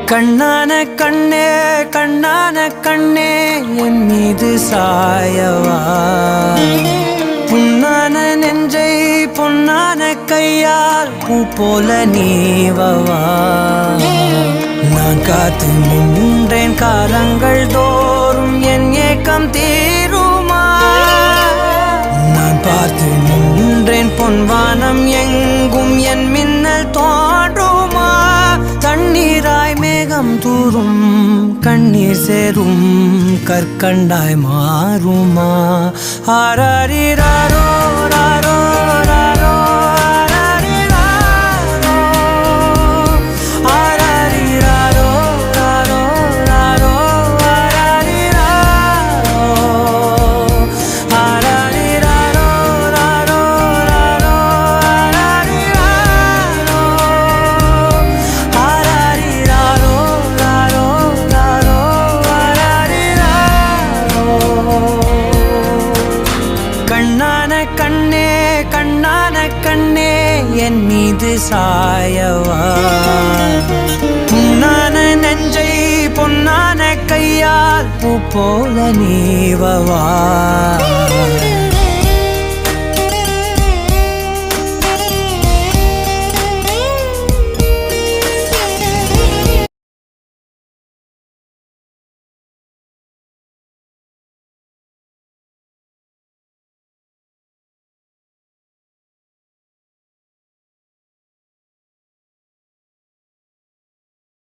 கண்ணான கண்ணே கண்ணான கண்ணே என் மீது சாயவா புண்ணான நெஞ்சை பொன்னான கையால் பூ போல நீவவா நான் காத்து நின்றேன் காலங்கள் தோறும் என் ஏக்கம் தீருமா நான் பார்த்து நின்றேன் பொன்வானம் எங்கும் என் மின்னல் தோன்றுமா தண்ணீராய் மேகம் தூரும் கண்ணீர் சேரும் கற்கண்டாய் மாறுமா ஆராரிராரோ ராரோ ராரோ கண்ணே கண்ணான கண்ணே என் மீது சாயவா புண்ணான நெஞ்சை பொன்னான கையால் பூ போல நீவவா